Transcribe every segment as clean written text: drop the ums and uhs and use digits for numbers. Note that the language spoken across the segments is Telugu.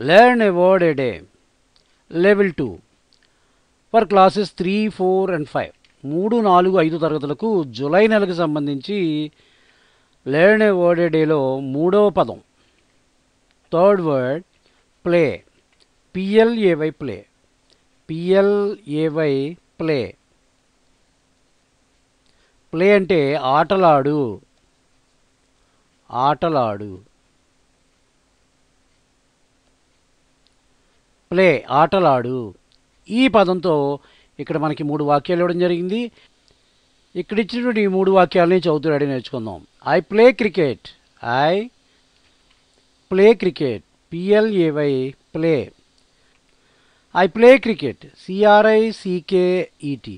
Learn a word a day. Level 2 for classes 3, 4 and 5. 3, 4, 5 తరగతులకు జూలై నెలకు సంబంధించి లెర్న్ ఏ వర్డ్ ఏ డేలో మూడవ పదం third word play. P L A Y play. P L A Y play. Play అంటే ఆటలాడు. ఆటలాడు. ప్లే ఆటలాడు. ఈ పదంతో ఇక్కడ మనకి 3 వాక్యాలు ఇవ్వడం జరిగింది. ఇక్కడ ఇచ్చినటువంటి ఈ 3 వాక్యాలని చదువుతూ నేర్చుకుందాం. I play cricket. I play cricket. P L A Y play. I play cricket. సిఆర్ఐసికేఈటి.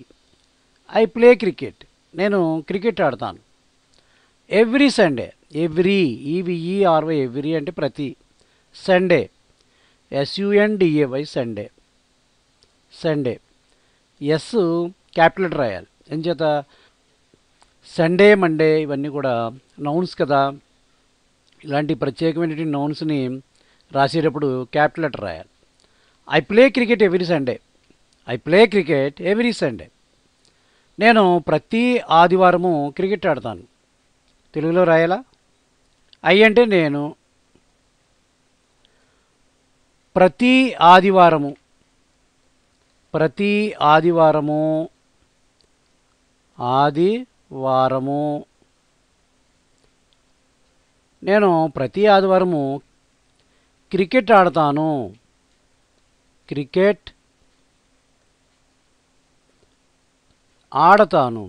I play cricket. నేను క్రికెట్ ఆడతాను. Every Sunday. ఎవ్రీ ఈవిఈఆర్వై ఎవ్రీ అంటే ప్రతి. Sunday ఎస్యుఎన్డిఏవై Sunday. Sunday yes capital letter రాయాలి. ఎంచేత సండే మండే ఇవన్నీ కూడా నౌన్స్ కదా. ఇలాంటి ప్రత్యేకమైనటువంటి నౌన్స్ని రాసేటప్పుడు క్యాపిటల్ లెటర్ రాయాలి. I play cricket every Sunday. I play cricket every Sunday. నేను ప్రతి ఆదివారము క్రికెట్ ఆడతాను. తెలుగులో రాయాలా? ఐ అంటే నేను. ప్రతి ఆదివారము. ప్రతి ఆదివారము. ఆదివారము. నేను ప్రతి ఆదివారము క్రికెట్ ఆడతాను. క్రికెట్ ఆడతాను.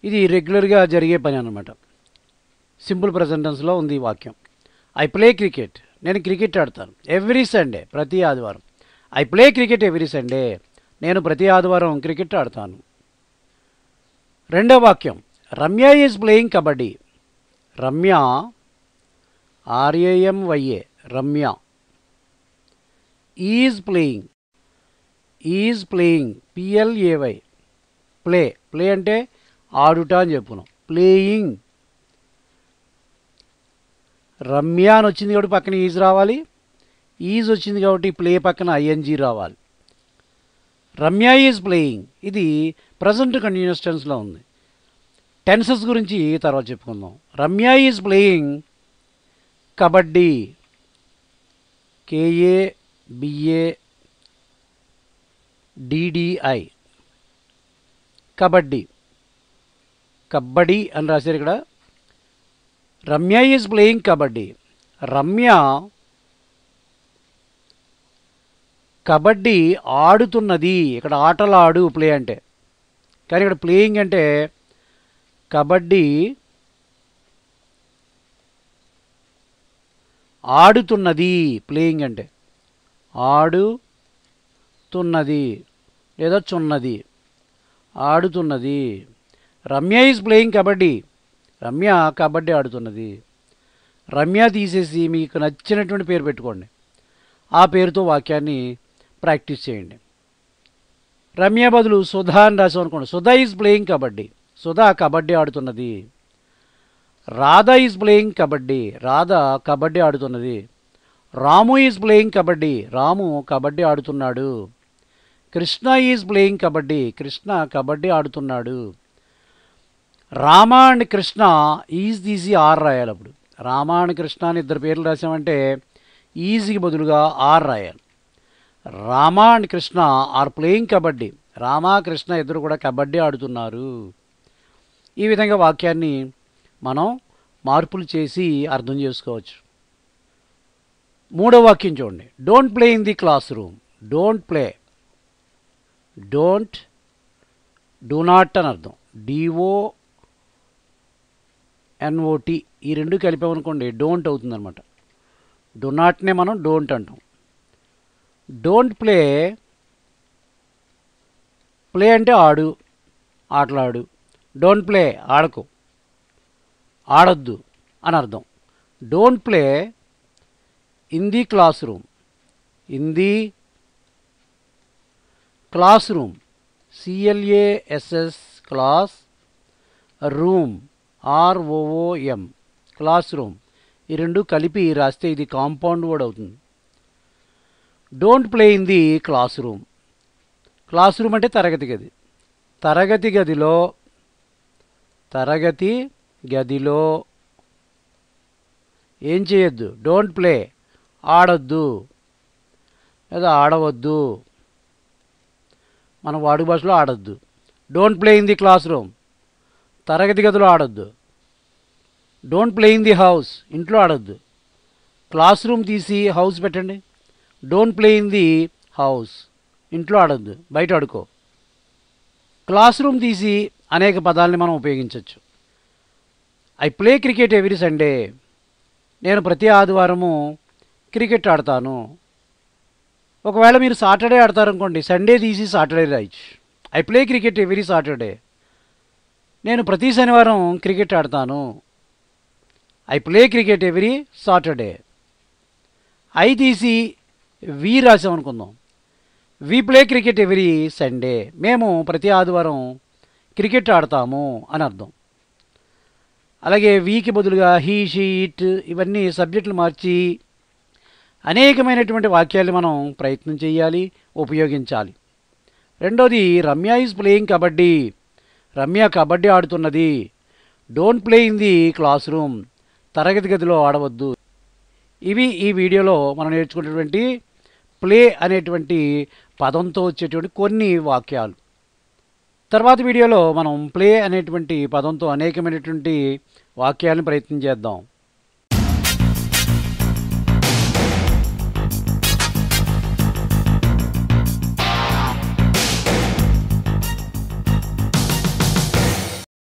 ఇది రెగ్యులర్గా జరిగే పని అన్నమాట. సింపుల్ ప్రెజెంట్ టెన్స్లో ఉంది ఈ వాక్యం. I play cricket. నేను క్రికెట్ ఆడతాను. ఎవ్రీ సండే ప్రతి ఆదివారం. I play cricket every Sunday. నేను ప్రతి ఆదివారం క్రికెట్ ఆడతాను. రెండవ వాక్యం Ramya is playing kabaddi. Ramya R A M Y A Ramya is playing. Is playing P L A Y play. Play అంటే ఆడుట అని చెప్పుకున్నాం. ప్లేయింగ్. రమ్య అని వచ్చింది కాబట్టి పక్కన ఈజ్ రావాలి. ఈజ్ వచ్చింది కాబట్టి ప్లే పక్కన ఐఎన్జీ రావాలి. Ramya is playing. ఇది ప్రజెంట్ కంటిన్యూస్ టెన్స్లో ఉంది. టెన్సెస్ గురించి తర్వాత చెప్పుకుందాం. Ramya is playing kabaddi. KABADDI kabaddi. Kabaddi అని రాశారు ఇక్కడ. Ramya is playing kabaddi. రమ్య కబడ్డీ ఆడుతున్నది. ఇక్కడ ఆటలాడు ప్లే అంటే. కానీ ఇక్కడ ప్లేయింగ్ అంటే కబడ్డీ ఆడుతున్నది. ప్లేయింగ్ అంటే ఆడుతున్నది లేదా చున్నది. ఆడుతున్నది. Ramya is playing kabaddi. రమ్య కబడ్డీ ఆడుతున్నది. రమ్య తీసేసి మీకు నచ్చినటువంటి పేరు పెట్టుకోండి. ఆ పేరుతో వాక్యాన్ని ప్రాక్టీస్ చేయండి. రమ్య బదులు సుధా అని రాసాం అనుకోండి. Sudha is playing kabaddi. సుధా కబడ్డీ ఆడుతున్నది. Radha is playing kabaddi. రాధా కబడ్డీ ఆడుతున్నది. Ramu is playing kabaddi. రాము కబడ్డీ ఆడుతున్నాడు. Krishna is playing kabaddi. కృష్ణ కబడ్డీ ఆడుతున్నాడు. రామ అండ్ కృష్ణ ఈజ్ తీసి ఆర్ రాయాలి. అప్పుడు రామ అండ్ కృష్ణ అని ఇద్దరు పేర్లు రాసామంటే ఈజీకి బదులుగా ఆర్ రాయాలి. Rama and Krishna are playing kabaddi. Rama Krishna ఇద్దరు కూడా కబడ్డీ ఆడుతున్నారు. ఈ విధంగా వాక్యాన్ని మనం మార్పులు చేసి అర్థం చేసుకోవచ్చు. మూడో వాక్యం చూడండి. Don't play in the class room. Don't play. Don't do not అని అర్థం. DONT ఈ రెండు కలిపామనుకోండి డోంట్ అవుతుందన్నమాట. డో నాట్నే మనం డోంట్ అంటాం. Don't play. ప్లే అంటే ఆడు, ఆటలాడు. డోంట్ ప్లే ఆడకు, ఆడొద్దు అని అర్థం. Don't play in the class room. In the class room. CLASS class room ROOM class room. ఈ రెండు కలిపి రాస్తే ఇది కాంపౌండ్ వర్డ్ అవుతుంది. Don't play in the class room. Class room అంటే తరగతి గది. తరగతి గదిలో ఏం చేయొద్దు? డోంట్ ప్లే, ఆడొద్దు లేదా ఆడవద్దు. మన వాడుక భాషలో ఆడొద్దు. Don't play in the class room, తరగతి గదిలో ఆడొద్దు. Don't play in the house, ఇంట్లో ఆడొద్దు. క్లాస్ రూమ్ తీసి హౌస్ పెట్టండి. Don't play in the house, ఇంట్లో ఆడొద్దు, బయట ఆడుకో. క్లాస్ రూమ్ తీసి అనేక పదాలని మనం ఉపయోగించవచ్చు. I play cricket every Sunday, నేను ప్రతి ఆదివారము క్రికెట్ ఆడతాను. ఒకవేళ మీరు సాటర్డే ఆడతారనుకోండి, సండే తీసి సాటర్డే రాయొచ్చు. I play cricket every Saturday, నేను ప్రతి శనివారం క్రికెట్ ఆడతాను. I play cricket every Saturday. I తీసి వి రాసామనుకుందాం. We play cricket every Sunday, మేము ప్రతి ఆదివారం క్రికెట్ ఆడతాము అని అర్థం. అలాగే వీకి బదులుగా హీ, షీ, ఇట్ ఇవన్నీ సబ్జెక్టులు మార్చి అనేకమైనటువంటి వాక్యాలు మనం ప్రయత్నం చేయాలి, ఉపయోగించాలి. రెండోది, రమ్య ఈజ్ ప్లేయింగ్ కబడ్డీ, రమ్య కబడ్డీ ఆడుతున్నది. Don't play in the class room, తరగతి గదిలో ఆడవద్దు. ఇవి ఈ వీడియోలో మనం నేర్చుకున్నటువంటి ప్లే అనేటువంటి పదంతో వచ్చేటువంటి కొన్ని వాక్యాలు. తర్వాత వీడియోలో మనం ప్లే అనేటువంటి పదంతో అనేకమైనటువంటి వాక్యాలను ప్రయత్నం చేద్దాం.